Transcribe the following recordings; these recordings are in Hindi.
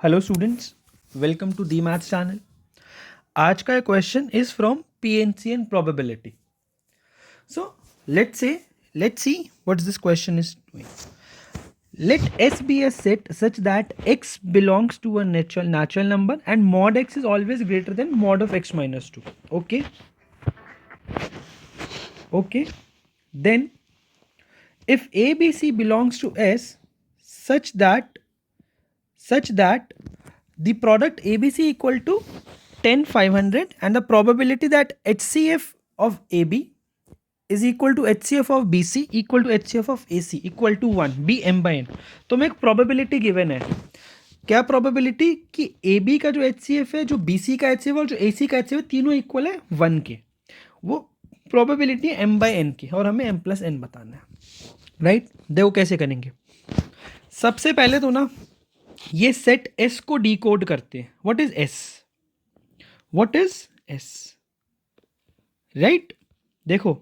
Hello students, welcome to the maths channel. आज का question is from PNC and probability. So let's see what this question is doing. Let S be a set such that x belongs to a natural number and mod x is always greater than mod of x minus 2. Okay. Then if ABC belongs to S such that the product ABC equal to 10 500 and the probability that HCF of AB is equal to HCF of BC equal to HCF of AC equal to 1 B M by N. तो मैं एक probability given है. क्या probability कि AB का जो HCF है, जो BC का HCF है और जो AC का HCF है, तीनों इक्वल है 1 के. वो probability M by N की और हमें M plus N बताना है. राइट? देखो कैसे करेंगे. सबसे पहले तो ना ये सेट S को डिकोड करते हैं. What is S? राइट? देखो,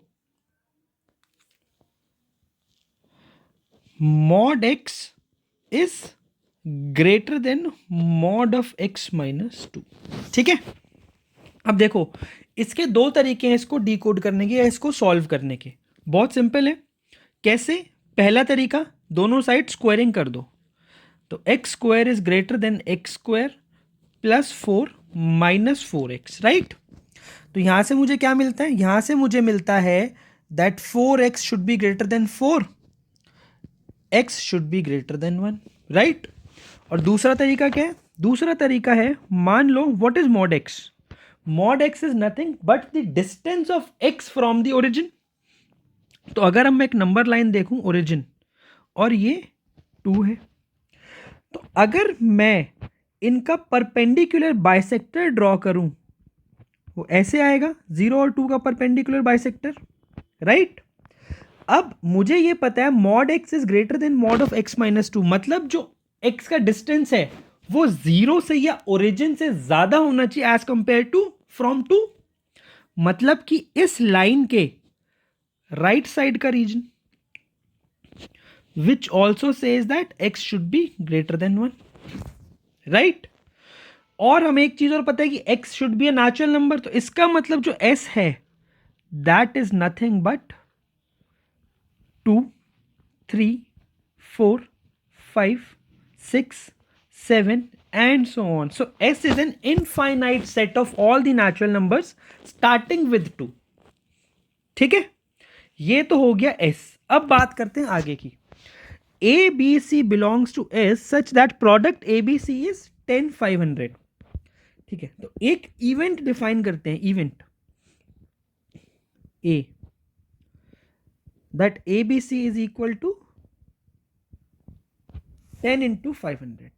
mod x is greater than mod of x minus 2. ठीक है. अब देखो, इसके दो तरीके हैं इसको डिकोड करने के या इसको सॉल्व करने के. बहुत सिंपल है. कैसे? पहला तरीका, दोनों साइड स्क्वायरिंग कर दो. तो x square is greater than x square plus 4 minus 4x. Right? तो यहां से मुझे क्या मिलता है? यहां से मुझे मिलता है that 4x should be greater than 4, x should be greater than 1. Right? और दूसरा तरीका क्या है? दूसरा तरीका है, मान लो what is mod x. Mod x is nothing but the distance of x from the origin. तो अगर हम एक नंबर लाइन देखूं ओरिजिन और ये 2 है, तो अगर मैं इनका परपेंडिकुलर बाइसेक्टर ड्रॉ करूं, वो ऐसे आएगा 0 और 2 का परपेंडिकुलर बाइसेक्टर. राइट? अब मुझे ये पता है mod x is greater than mod of x minus 2. मतलब जो x का डिस्टेंस है वो 0 से या ओरिजिन से ज्यादा होना चाहिए एज कंपेयर टू फ्रॉम 2. मतलब कि इस लाइन के राइट साइड का reason which also says that x should be greater than 1. Right? और हमें एक चीज और पता है कि x should be a natural number. तो इसका मतलब जो s है that is nothing but 2 3 4 5 6 7 and so on. So s is an infinite set of all the natural numbers starting with 2. ठीक है? ये तो हो गया s. अब बात करते हैं आगे की. ABC belongs to S such that product ABC is 10 500. ठीक है. तो एक इवेंट डिफाइन करते हैं. Event A that ABC is equal to 10 into 500.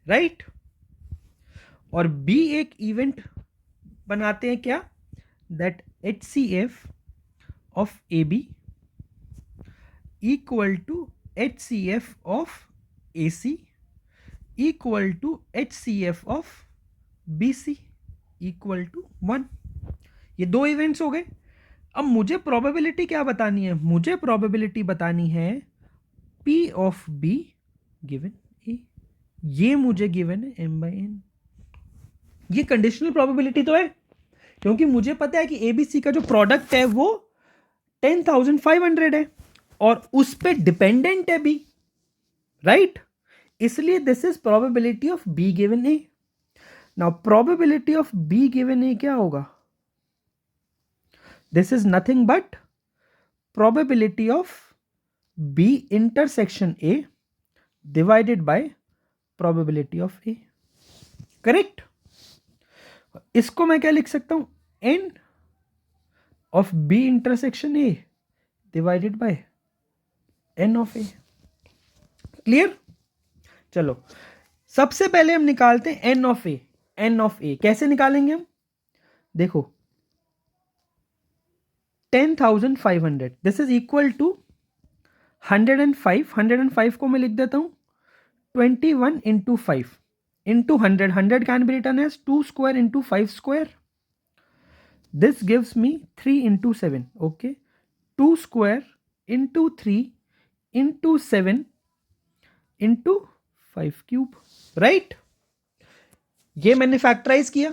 Right? और B एक इवेंट बनाते हैं क्या? that HCF of AB equal to HCF of AC equal to HCF of BC equal to 1. ये दो इवेंट्स हो गए. अब मुझे प्रोबेबिलिटी क्या बतानी है? मुझे प्रोबेबिलिटी बतानी है P of B given A. ये मुझे गिवन है M by N. ये कंडीशनल प्रोबेबिलिटी तो है क्योंकि मुझे पता है कि ABC का जो प्रोडक्ट है वो 10,500 है और उस पे डिपेंडेंट है B. राइट? इसलिए this is probability of B given A. Now probability of B given A क्या होगा? This is nothing but probability of B intersection A divided by probability of A. Correct? इसको मैं क्या लिख सकता हूं? N of B intersection A divided by N of A. Clear? चलो, सबसे पहले हम निकालते हैं N of A. N of A कैसे निकालेंगे हम? देखो, 10,500 दिस इज इक्वल टू 105. 105 को मैं लिख देता हूं 21 into 5 into 100. 100 can be written as 2 square into 5 square. This gives me 3 into 7. Okay, 2 square into 3 into 7 into 5 cube. Right? ये मैंने फैक्टराइज किया।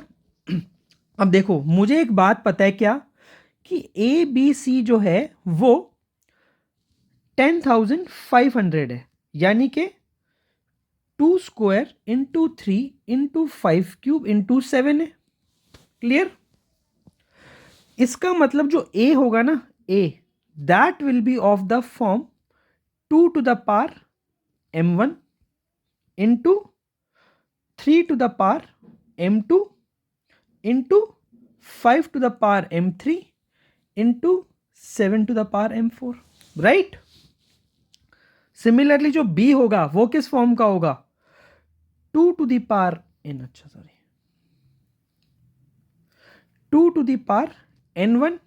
अब देखो मुझे एक बात पता है क्या, कि ए बी सी जो है वो 10,500 है, यानी कि 2² इंटू 3 इंटू 5³ इंटू 7 है। क्लियर? इसका मतलब जो ए होगा ना, A, that will be of the form 2 to the power m1 into 3 to the power m2 into 5 to the power m3 into 7 to the power m4, right? Similarly जो बी होगा वो किस फॉर्म का होगा, 2 to the power n, अच्छा sorry, 2 to the power n1,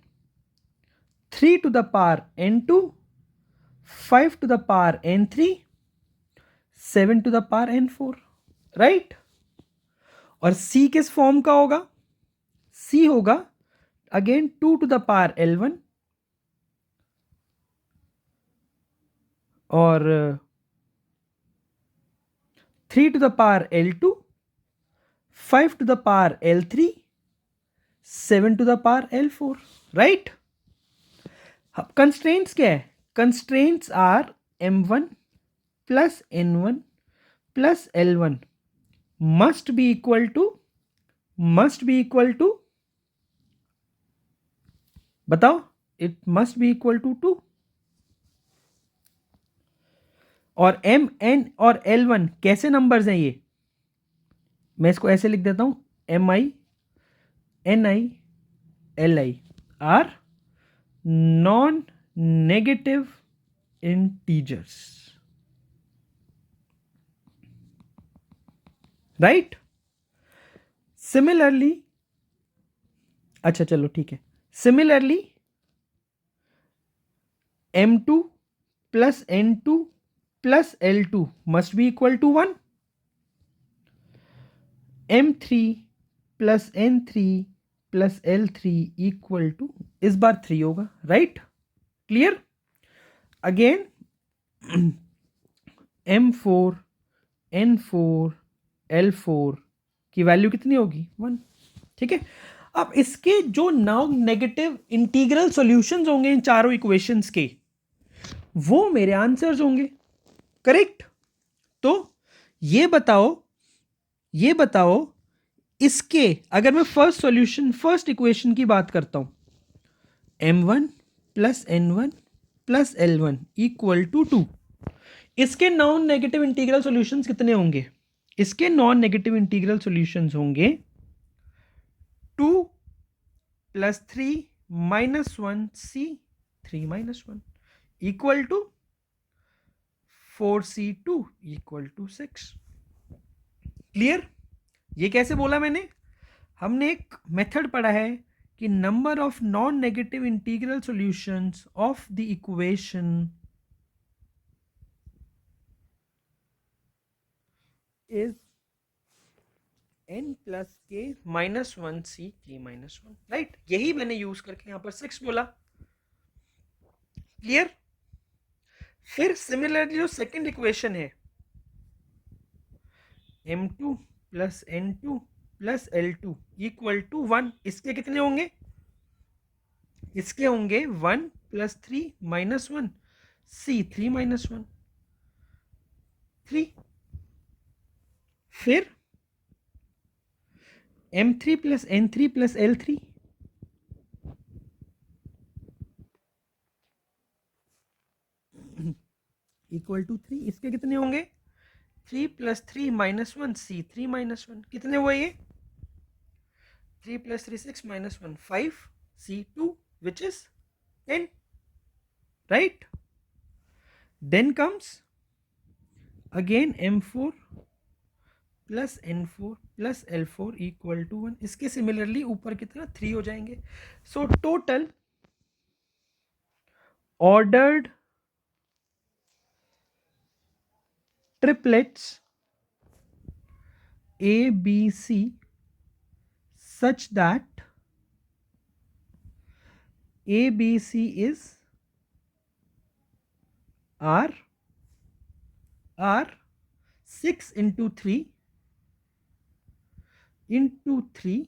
3 to the power n2, 5 to the power n3, 7 to the power n4, right? और सी किस फॉर्म का होगा, सी होगा again 2 to the power l1 और 3 to the power l2, 5 to the power l3, 7 to the power l4, right? अब कंस्ट्रेंट्स क्या है, constraints are m1 plus n1 plus l1 must be equal to, बताओ, it must be equal to 2। और m n और l1 कैसे नंबर्स हैं, ये मैं इसको ऐसे लिख देता हूं, mi ni li are non negative integers, right? Similarly, अच्छा चलो ठीक है, similarly m2 plus n2 plus l2 must be equal to 1, m3 plus n3 plus l3 equal to, इस बार 3 होगा, right? Clear? Again m4 n4 l4 की वैल्यू कितनी होगी, 1, ठीक है? अब इसके जो नॉन नेगेटिव इंटीग्रल सॉल्यूशंस होंगे इन चारों इक्वेशंस के, वो मेरे आंसर्स होंगे, करेक्ट? तो ये बताओ इसके, अगर मैं फर्स्ट सॉल्यूशन, फर्स्ट इक्वेशन की बात करता हूं, m1 plus n1 plus l1 equal to 2, इसके नॉन नेगेटिव इंटीग्रल सॉल्यूशंस कितने होंगे, इसके नॉन नेगेटिव इंटीग्रल सॉल्यूशंस होंगे 2 plus 3 minus 1 c 3 minus 1 equal to 4c2 equal to 6। Clear? ये कैसे बोला मैंने, हमने एक मेथड पढ़ा है कि number of non negative integral solutions of the equation is n plus k minus 1c k minus 1, right? यही मैंने यूज करके यहां पर 6 बोला। क्लियर? फिर सिमिलरली जो सेकंड इक्वेशन है, m2 plus n2 plus l2 equal to 1, इसके कितने होंगे, इसके होंगे 1 प्लस 3 माइनस 1 c 3 माइनस 1 3। फिर m3 plus n3 plus l3 equal to 3, इसके कितने होंगे 3 प्लस 3 माइनस 1 c 3 माइनस 1, कितने हुए ये 3 plus 3 6 minus 1 5 c2 which is 10, right? Then comes again m4 plus n4 plus l4 equal to 1, इसके सिमिलरली ऊपर कितना 3 हो जाएंगे। So total ordered triplets A, B, C such that A, B, C is R 6 into 3 into 3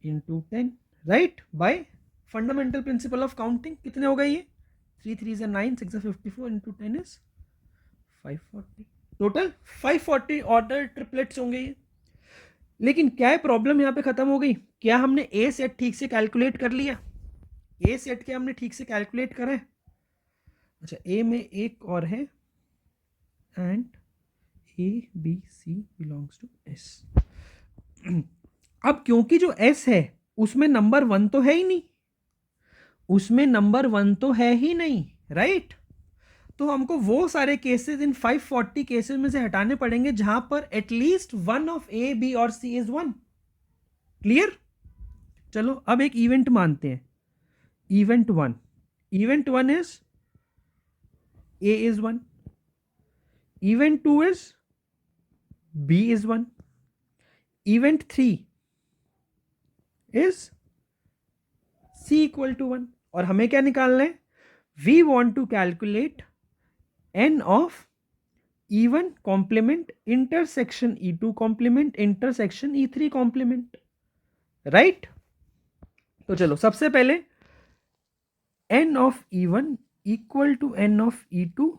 into 10, right, bye fundamental principle of counting. कितने हो गए ये? 3 3 is 9, 6 is 54, into 10 is 540। Total 540 order triplets होंगे ये। लेकिन क्या है, प्रॉब्लम यहां पे खत्म हो गई? क्या हमने ए सेट ठीक से कैलकुलेट कर लिया? ए सेट क्या हमने ठीक से कैलकुलेट करा है? अच्छा, ए में एक और है, and A B C belongs to S. अब क्योंकि जो एस है उसमें नंबर 1 तो है ही नहीं, उसमें नंबर 1 तो है ही नहीं, राइट? तो हमको वो सारे केसेस इन 540 केसेस में से हटाने पड़ेंगे जहां पर at least one of A B और सी इज 1। क्लियर? चलो अब एक इवेंट मानते हैं, event 1। Event 1 is A is 1, event 2 is B is 1, event 3 is C equal to 1। और हमें क्या निकालना है? We want to calculate n of E1 complement intersection E2 complement intersection E3 complement, right? तो चलो सबसे पहले n of E1 equal to n of E2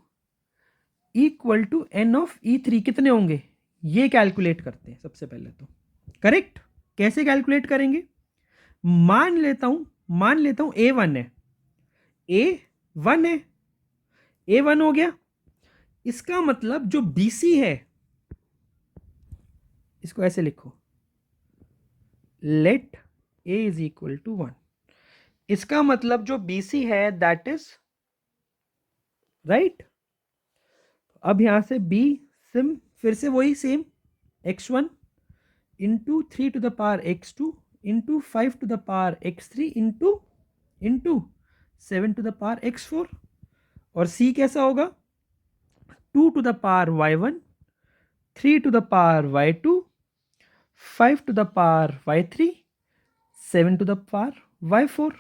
equal to n of E3 कितने होंगे, ये कैलकुलेट करते हैं सबसे पहले। तो करेक्ट, कैसे कैलकुलेट करेंगे? मान लेता हूं A1 है, A1 है, A1 हो गया। इसका मतलब जो BC है, इसको ऐसे लिखो, let A is equal to 1। इसका मतलब जो BC है दैट इज राइट। अब यहां से B सिम फिर से वही same, x1 into 3 to the power x2 into 5 to the power x3 into 7 to the power x4। और C कैसा होगा? 2 to the power y1, 3 to the power y2, 5 to the power y3, 7 to the power y4।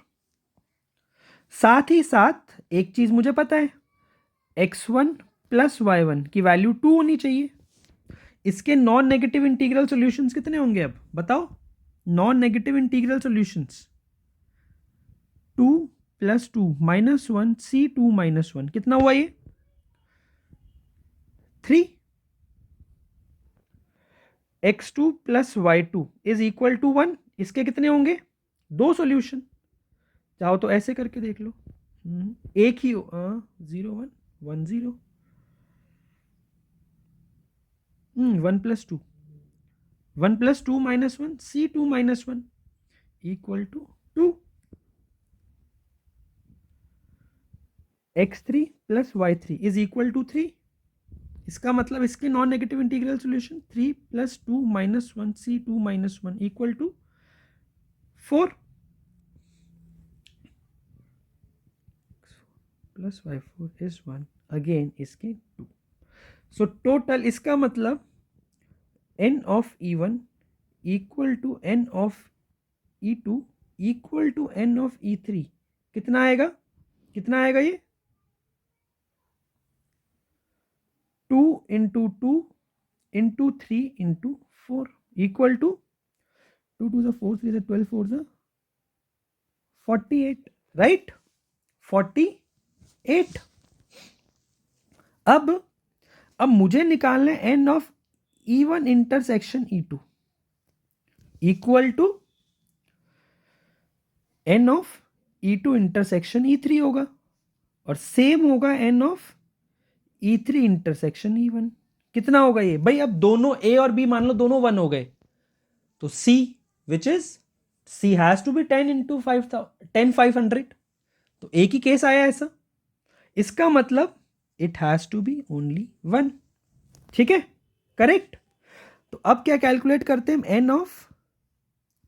साथ ही साथ एक चीज मुझे पता है, x1 प्लस y1 की वैल्यू 2 होनी चाहिए। इसके नॉन नेगेटिव इंटीग्रल सॉल्यूशंस कितने होंगे? अब बताओ, non negative integral solutions 2 plus 2 minus 1 C2 minus 1, कितना हुआ ये? 3। x2 plus y2 is equal to 1, इसके कितने होंगे? 2 सॉल्यूशन। चाहो तो ऐसे करके देख लो, एक ही 0 1 1 0, 1 plus 2, 1 plus 2 minus 1 C2 minus 1 equal to 2। x3 plus y3 is equal to 3। इसका मतलब इसके non negative integral solution 3 plus 2 minus 1 C2 minus 1 equal to 4 plus y4 is 1, again इसके 2। सो टोटल इसका मतलब n of E1 equal to n of E2 equal to n of E3 कितना आएगा? कितना आएगा ये? 2 into 2 into 3 into 4 equal to 2 2 4 3 12 4 48, right? 48। अब मुझे निकालना है n of E1 intersection E2 equal to n of E2 intersection E3 होगा, और सेम होगा n of E3 intersection E1। कितना होगा ये भाई? अब दोनों A और B मान लो दोनों 1 हो गए, तो C which is C has to be 10 into 500। तो एक ही केस आया ऐसा, इसका मतलब it has to be only 1। ठीक है, करेक्ट। तो अब क्या कैलकुलेट करते हैं? n of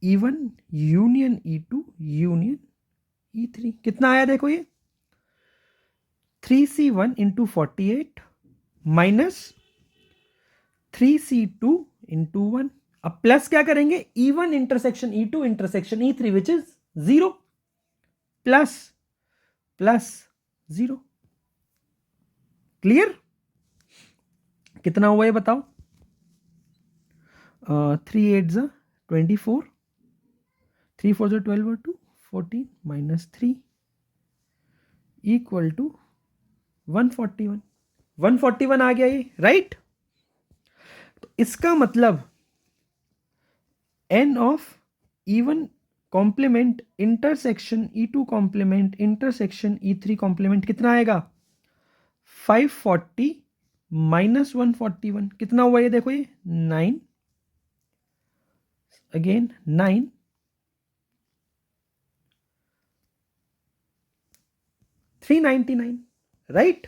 E1 union E2 union E3 कितना आया? देखो ये 3C1 into 48 minus 3C2 into 1। अब प्लस क्या करेंगे? E1 intersection E2 intersection E3 which is 0 plus plus 0। Clear? कितना हुआ ये बताओ? 3 8 ज़ा 24, 3 4 ज़ा 12 और 2 14 माइनस 3 इक्वल टू 141। 141 आ गया ये, राइट। तो इसका मतलब n of E1 complement intersection E2 complement intersection E3 complement कितना आएगा? 540 माइनस 141 कितना हुआ ये देखो, ये 9, अगेन 9, 399, राइट।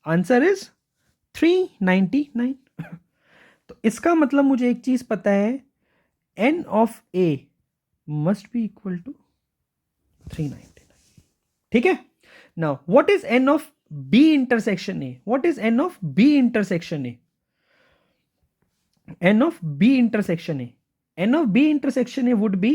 Answer is 399। तो इसका मतलब मुझे एक चीज पता है, n of a must be equal to 399, ठीक है। Now what is n of b intersection a? What is n of b intersection a? n of b intersection a, n of b intersection a would be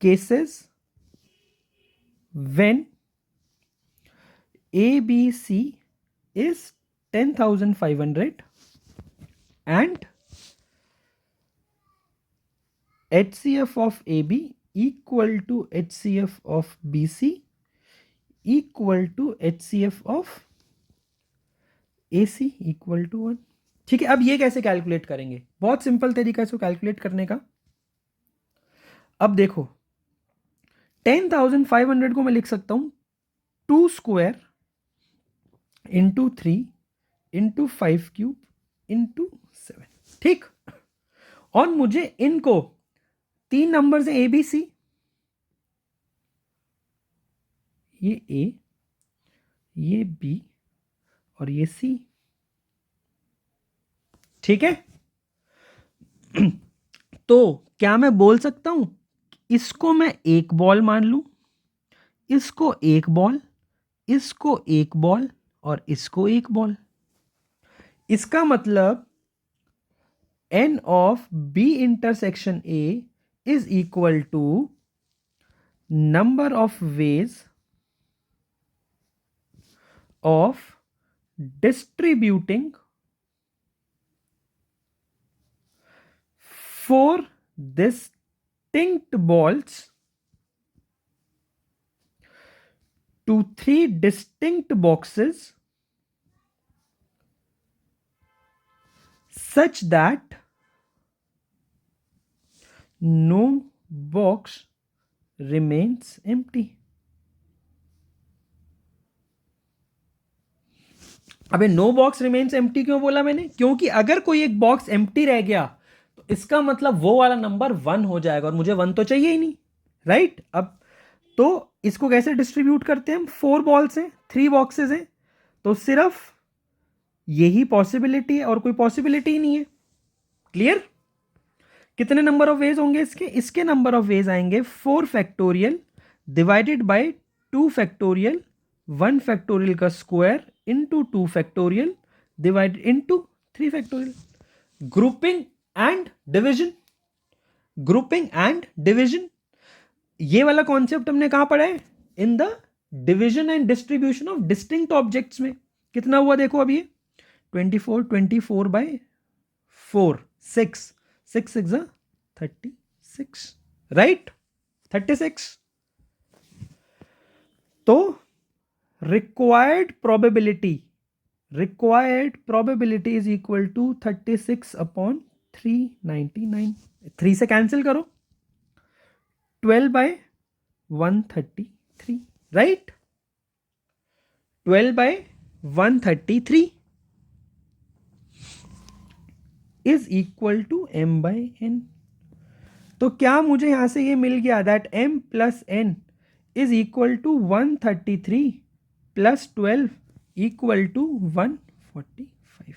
cases when ABC is 10,500 and HCF of AB equal to HCF of BC equal to HCF of AC equal to 1। ठीक है, अब ये कैसे कैलकुलेट करेंगे? बहुत सिंपल तरीका है इसको कैलकुलेट करने का। अब देखो 10,500 को मैं लिख सकता हूं 2 square into 3 into 5 cube into 7, ठीक। और मुझे इनको 3 नंबर है ABC, ये A, ये B और ये C, ठीक है। तो क्या मैं बोल सकता हूं इसको मैं एक बॉल मान लूं, इसको एक बॉल, इसको एक बॉल और इसको एक बॉल। इसका मतलब n of B intersection A is equal to number of ways of distributing 4 distinct balls to 3 distinct boxes such that no box remains empty। अबे नो बॉक्स रिमेन्स एम्प्टी क्यों बोला मैंने? क्योंकि अगर कोई एक बॉक्स एम्प्टी रह गया तो इसका मतलब वो वाला नंबर 1 हो जाएगा और मुझे 1 तो चाहिए ही नहीं, राइट। अब तो इसको कैसे डिस्ट्रीब्यूट करते हैं हम? 4 बॉल्स हैं, 3 बॉक्सेस हैं, तो सिर्फ यही पॉसिबिलिटी है और कोई पॉसिबिलिटी ही नहीं है। क्लियर? कितने नंबर ऑफ वेज होंगे इसके? इसके नंबर ऑफ वेज आएंगे 4 factorial divided by 2 factorial, 1 factorial का square into 2 factorial divided into 3 factorial। grouping and division, grouping and division, ये वाला कॉन्सेप्ट हमने कहां पढ़ा है? In the division and distribution of distinct objects में। कितना हुआ देखो अब ये 24, 24 by 4, 6, 6 6 36, राइट, 36। तो required probability is equal to 36 upon 399। 3 से कैंसिल करो, 12 by 133, right, 12 by 133 is equal to m by n। तो क्या मुझे यहां से ये मिल गया that m plus n is equal to 133 plus 12 equal to 145।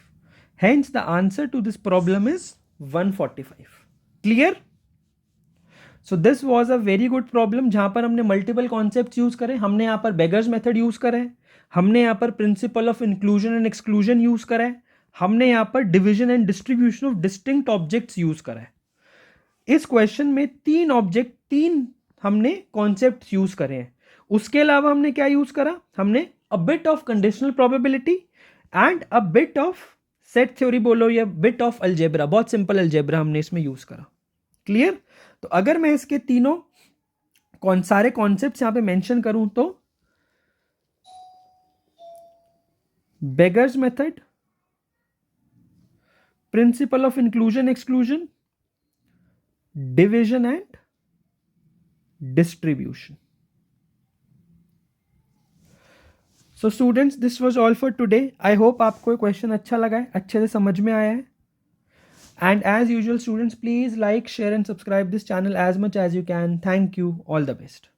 Hence the answer to this problem is 145। Clear? So this was a very good problem जहां पर हमने मल्टीपल कॉन्सेप्ट यूज करे। हमने यहां पर बेगर्स मेथड यूज करा है, हमने यहां पर principle of inclusion and exclusion use करा है, हमने यहां पर division and distribution of distinct objects use करा है। इस क्वेश्चन में 3 ऑब्जेक्ट, 3 हमने कॉन्सेप्ट यूज करे हैं। उसके अलावा हमने क्या यूज करा, हमने a bit of conditional probability and a bit of set theory बोलो या बिट ऑफ अलजेब्रा, बहुत सिंपल अलजेब्रा हमने इसमें यूज करा। क्लियर? तो अगर मैं इसके तीनों सारे कॉन्सेप्ट्स यहां पे मेंशन करूं तो beggars method, principle of inclusion exclusion, division and distribution. So students, this was all for today. I hope आपको ये क्वेश्चन अच्छा लगा है, अच्छे से समझ में आया है। And as usual students, please like, share and subscribe this channel as much as you can. Thank you. All the best.